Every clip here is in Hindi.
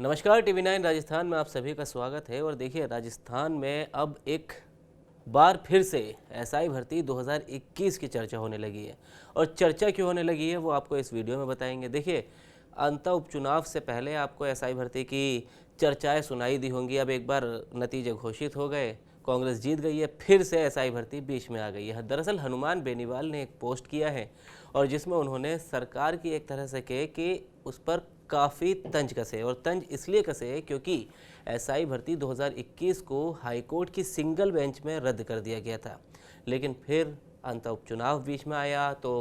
नमस्कार, टीवी 9 राजस्थान में आप सभी का स्वागत है। और देखिए, राजस्थान में अब एक बार फिर से एसआई भर्ती 2021 की चर्चा होने लगी है। और चर्चा क्यों होने लगी है वो आपको इस वीडियो में बताएंगे। देखिए, अंत उपचुनाव से पहले आपको एसआई भर्ती की चर्चाएं सुनाई दी होंगी। अब एक बार नतीजे घोषित हो गए, कांग्रेस जीत गई है, फिर से एसआई भर्ती बीच में आ गई है। दरअसल हनुमान बेनीवाल ने एक पोस्ट किया है और जिसमें उन्होंने सरकार की एक तरह से कहे कि उस पर काफ़ी तंज कसे। और तंज इसलिए कसे क्योंकि एसआई भर्ती 2021 को हाईकोर्ट की सिंगल बेंच में रद्द कर दिया गया था। लेकिन फिर अंत उपचुनाव बीच में आया तो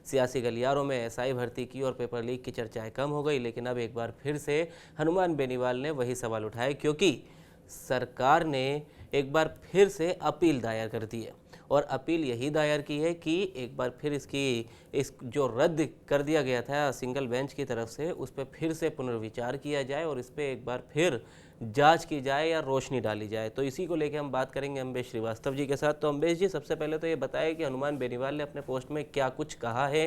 सियासी गलियारों में एसआई भर्ती की और पेपर लीक की चर्चाएं कम हो गई। लेकिन अब एक बार फिर से हनुमान बेनीवाल ने वही सवाल उठाए, क्योंकि सरकार ने एक बार फिर से अपील दायर कर दी है। और अपील यही दायर की है कि एक बार फिर इस जो रद्द कर दिया गया था सिंगल बेंच की तरफ से, उस पर फिर से पुनर्विचार किया जाए और इस पर एक बार फिर जांच की जाए या रोशनी डाली जाए। तो इसी को लेकर हम बात करेंगे अम्बेश श्रीवास्तव जी के साथ। तो अम्बेश जी, सबसे पहले तो ये बताएं कि हनुमान बेनीवाल ने अपने पोस्ट में क्या कुछ कहा है,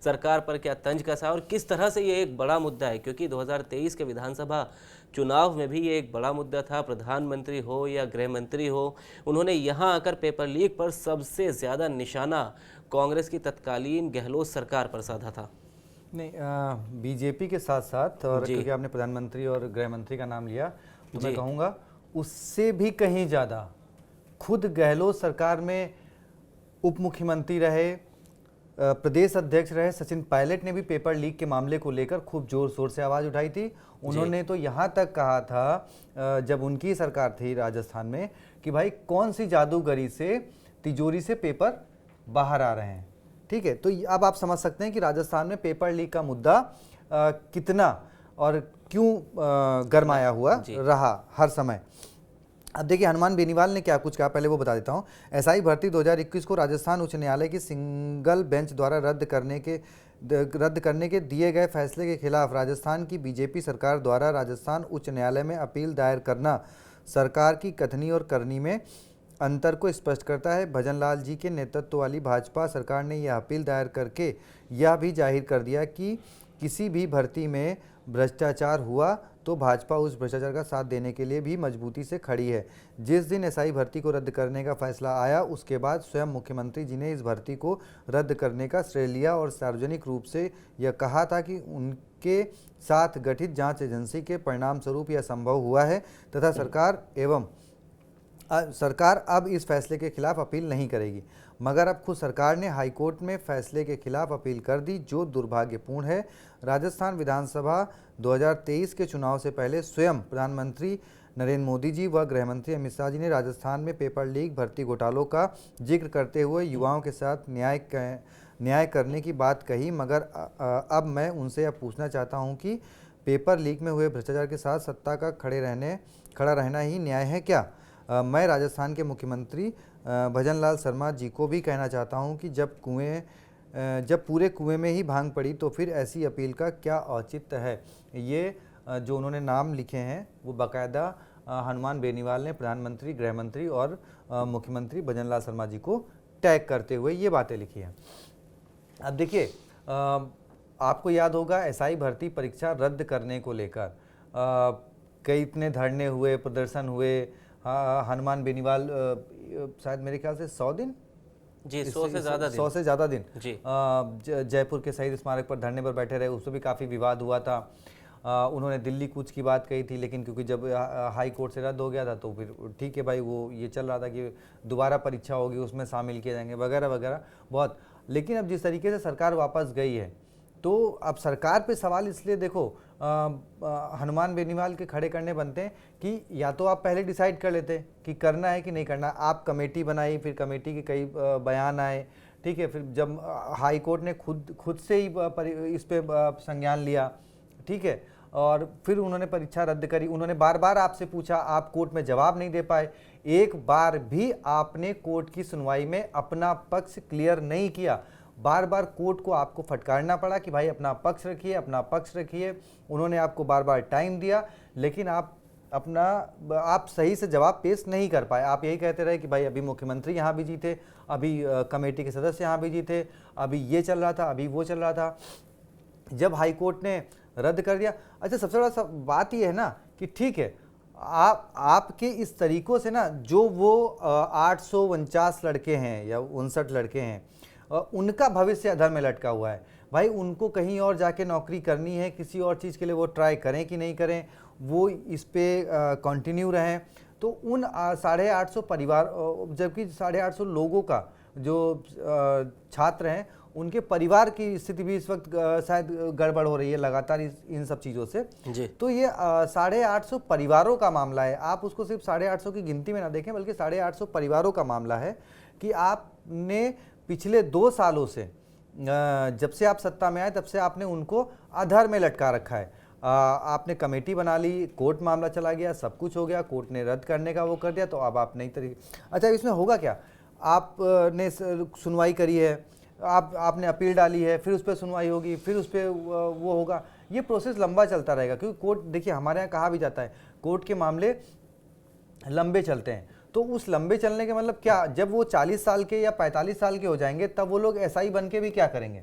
सरकार पर क्या तंज कसा और किस तरह से ये एक बड़ा मुद्दा है, क्योंकि 2023 के विधानसभा चुनाव में भी ये एक बड़ा मुद्दा था। प्रधानमंत्री हो या गृह मंत्री हो, उन्होंने यहाँ आकर पेपर लीक पर सबसे ज़्यादा निशाना कांग्रेस की तत्कालीन गहलोत सरकार पर साधा था। नहीं, बीजेपी के साथ साथ, और जी। क्योंकि आपने प्रधानमंत्री और गृह मंत्री का नाम लिया, तो मैं जी। कहूँगा उससे भी कहीं ज़्यादा खुद गहलोत सरकार में उप मुख्यमंत्री रहे, प्रदेश अध्यक्ष रहे सचिन पायलट ने भी पेपर लीक के मामले को लेकर खूब जोर शोर से आवाज़ उठाई थी। उन्होंने तो यहाँ तक कहा था जब उनकी सरकार थी राजस्थान में कि भाई कौन सी जादूगरी से तिजोरी से पेपर बाहर आ रहे हैं। ठीक है, तो अब आप समझ सकते हैं कि राजस्थान में पेपर लीक का मुद्दा कितना और क्यों गरमाया हुआ रहा हर समय। अब देखिए हनुमान बेनीवाल ने क्या कुछ कहा, पहले वो बता देता हूँ। एसआई भर्ती 2021 को राजस्थान उच्च न्यायालय की सिंगल बेंच द्वारा रद्द करने के दिए गए फैसले के खिलाफ राजस्थान की बीजेपी सरकार द्वारा राजस्थान उच्च न्यायालय में अपील दायर करना सरकार की कथनी और करनी में अंतर को स्पष्ट करता है। भजन लाल जी के नेतृत्व वाली भाजपा सरकार ने यह अपील दायर करके यह भी जाहिर कर दिया कि किसी भी भर्ती में भ्रष्टाचार हुआ तो भाजपा उस भ्रष्टाचार का साथ देने के लिए भी मजबूती से खड़ी है। जिस दिन एसआई भर्ती को रद्द करने का फैसला आया उसके बाद स्वयं मुख्यमंत्री जी ने इस भर्ती को रद्द करने का श्रेय लिया और सार्वजनिक रूप से यह कहा था कि उनके साथ गठित जांच एजेंसी के परिणाम स्वरूप यह संभव हुआ है तथा सरकार अब इस फैसले के खिलाफ अपील नहीं करेगी। मगर अब खुद सरकार ने हाईकोर्ट में फैसले के खिलाफ अपील कर दी, जो दुर्भाग्यपूर्ण है। राजस्थान विधानसभा 2023 के चुनाव से पहले स्वयं प्रधानमंत्री नरेंद्र मोदी जी व गृह मंत्री अमित शाह जी ने राजस्थान में पेपर लीक भर्ती घोटालों का जिक्र करते हुए युवाओं के साथ न्याय करने की बात कही। मगर अब मैं उनसे यह पूछना चाहता हूँ कि पेपर लीक में हुए भ्रष्टाचार के साथ सत्ता का खड़ा रहना ही न्याय है क्या? मैं राजस्थान के मुख्यमंत्री भजन लाल शर्मा जी को भी कहना चाहता हूं कि जब पूरे कुएं में ही भांग पड़ी तो फिर ऐसी अपील का क्या औचित्य है। ये जो उन्होंने नाम लिखे हैं वो बाकायदा हनुमान बेनीवाल ने प्रधानमंत्री, गृह मंत्री और मुख्यमंत्री भजन लाल शर्मा जी को टैग करते हुए ये बातें लिखी हैं। अब देखिए, आपको याद होगा एसआई भर्ती परीक्षा रद्द करने को लेकर कई इतने धरने हुए, प्रदर्शन हुए। हनुमान बेनीवाल शायद मेरे ख्याल से 100 दिन जी, 100 से ज़्यादा दिन जी जयपुर के शहीद स्मारक पर धरने पर बैठे रहे। उसमें भी काफ़ी विवाद हुआ था। उन्होंने दिल्ली कूच की बात कही थी, लेकिन क्योंकि जब हाई कोर्ट से रद्द हो गया था तो फिर ठीक है भाई, वो ये चल रहा था कि दोबारा परीक्षा होगी, उसमें शामिल किए जाएंगे वगैरह वगैरह बहुत। लेकिन अब जिस तरीके से सरकार वापस गई है तो अब सरकार पे सवाल इसलिए देखो हनुमान बेनीवाल के खड़े करने बनते हैं कि या तो आप पहले डिसाइड कर लेते कि करना है कि नहीं करना। आप कमेटी बनाई, फिर कमेटी के कई बयान आए, ठीक है। फिर जब हाई कोर्ट ने खुद से ही इस पे संज्ञान लिया, ठीक है, और फिर उन्होंने परीक्षा रद्द करी। उन्होंने बार बार आपसे पूछा, आप कोर्ट में जवाब नहीं दे पाए। एक बार भी आपने कोर्ट की सुनवाई में अपना पक्ष क्लियर नहीं किया। बार बार कोर्ट को आपको फटकारना पड़ा कि भाई अपना पक्ष रखिए, अपना पक्ष रखिए। उन्होंने आपको बार बार टाइम दिया, लेकिन आप सही से जवाब पेश नहीं कर पाए। आप यही कहते रहे कि भाई अभी मुख्यमंत्री यहाँ बिजी थे, अभी कमेटी के सदस्य यहाँ बिजी थे, अभी ये चल रहा था, अभी वो चल रहा था। जब हाईकोर्ट ने रद्द कर दिया, अच्छा सबसे बड़ा बात यह है ना कि ठीक है, आपके इस तरीकों से ना जो वो 849 लड़के हैं या 59 लड़के हैं, उनका भविष्य अधर में लटका हुआ है। भाई उनको कहीं और जाके नौकरी करनी है, किसी और चीज़ के लिए वो ट्राई करें कि नहीं करें, वो इस पे कंटिन्यू रहें। तो उन 850 परिवार, जबकि 850 लोगों का जो छात्र हैं उनके परिवार की स्थिति भी इस वक्त शायद गड़बड़ हो रही है लगातार इन सब चीज़ों से जी। तो ये 850 परिवारों का मामला है। आप उसको सिर्फ 850 की गिनती में ना देखें, बल्कि 850 परिवारों का मामला है कि आपने पिछले 2 सालों से, जब से आप सत्ता में आए तब से आपने उनको अधर में लटका रखा है। आपने कमेटी बना ली, कोर्ट मामला चला गया, सब कुछ हो गया, कोर्ट ने रद्द करने का वो कर दिया, तो अब आप नई तरीके। अच्छा, इसमें होगा क्या? आपने सुनवाई करी है, आपने अपील डाली है, फिर उस पर सुनवाई होगी, फिर उस पर वो होगा, ये प्रोसेस लंबा चलता रहेगा। क्योंकि कोर्ट, देखिए हमारे यहाँ कहा भी जाता है कोर्ट के मामले लंबे चलते हैं। तो उस लंबे चलने के मतलब क्या, जब वो 40 साल के या 45 साल के हो जाएंगे तब वो लोग एसआई बन के भी क्या करेंगे?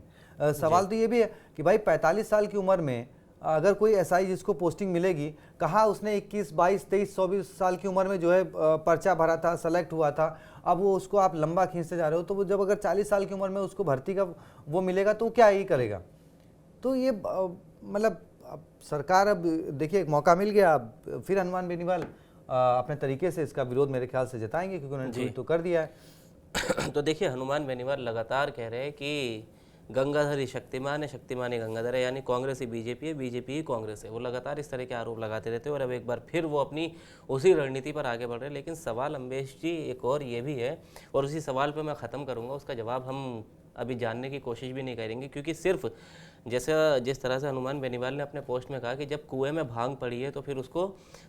सवाल तो ये भी है कि भाई 45 साल की उम्र में अगर कोई एसआई जिसको पोस्टिंग मिलेगी, कहाँ उसने 21, 22, 23, 24 साल की उम्र में जो है पर्चा भरा था, सेलेक्ट हुआ था, अब वो उसको आप लंबा खींचते जा रहे हो। तो वो जब अगर 40 साल की उम्र में उसको भर्ती का वो मिलेगा तो क्या ही करेगा? तो ये मतलब सरकार, अब देखिए एक मौका मिल गया, अब फिर हनुमान बेनीवाल अपने तरीके से इसका विरोध मेरे ख्याल से जताएंगे, क्योंकि उन्होंने ट्वीट तो कर दिया है। तो देखिए हनुमान बेनीवाल लगातार कह रहे हैं कि गंगाधर ही शक्तिमान है, शक्तिमान ही गंगाधर है, यानी कांग्रेस ही बीजेपी है, बीजेपी ही कांग्रेस है। वो लगातार इस तरह के आरोप लगाते रहते हैं और अब एक बार फिर वो अपनी उसी रणनीति पर आगे बढ़ रहे हैं। लेकिन सवाल अम्बेश जी एक और ये भी है, और उसी सवाल पर मैं ख़त्म करूँगा, उसका जवाब हम अभी जानने की कोशिश भी नहीं करेंगे, क्योंकि सिर्फ जैसा जिस तरह से हनुमान बेनीवाल ने अपने पोस्ट में कहा कि जब कुएं में भांग पड़ी है तो फिर उसको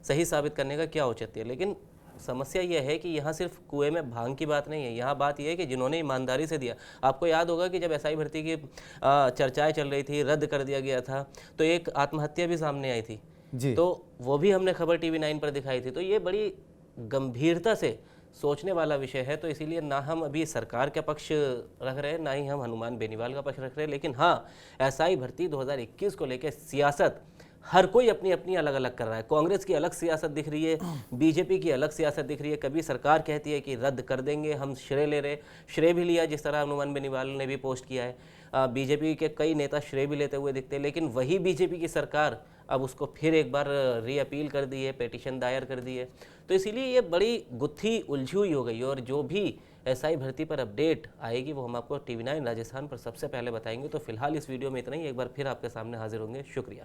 सही साबित करने का क्या औचित्य है। लेकिन समस्या यह है कि यहाँ सिर्फ कुएं में भांग की बात नहीं है, यहाँ बात यह है कि जिन्होंने ईमानदारी से दिया। आपको याद होगा कि जब एसआई भर्ती की चर्चाएं चल रही थी, रद्द कर दिया गया था, तो एक आत्महत्या भी सामने आई थी जी। तो वो भी हमने खबर TV 9 पर दिखाई थी। तो ये बड़ी गंभीरता से सोचने वाला विषय है। तो इसीलिए ना हम अभी सरकार का पक्ष रख रहे हैं, ना ही हम हनुमान बेनीवाल का पक्ष रख रहे हैं। लेकिन हाँ, एसआई भर्ती 2021 को लेकर सियासत हर कोई अपनी अपनी अलग अलग कर रहा है। कांग्रेस की अलग सियासत दिख रही है, बीजेपी की अलग सियासत दिख रही है। कभी सरकार कहती है कि रद्द कर देंगे, हम श्रेय ले रहे, श्रेय भी लिया, जिस तरह हनुमान बेनीवाल ने भी पोस्ट किया है। बीजेपी के कई नेता श्रेय भी लेते हुए दिखते हैं। लेकिन वही बीजेपी की सरकार अब उसको फिर एक बार रीअपील कर दी है, पेटिशन दायर कर दी है। तो इसीलिए ये बड़ी गुत्थी उलझी हुई हो गई। और जो भी एसआई भर्ती पर अपडेट आएगी वो हम आपको TV 9 राजस्थान पर सबसे पहले बताएंगे। तो फिलहाल इस वीडियो में इतना ही। एक बार फिर आपके सामने हाजिर होंगे। शुक्रिया।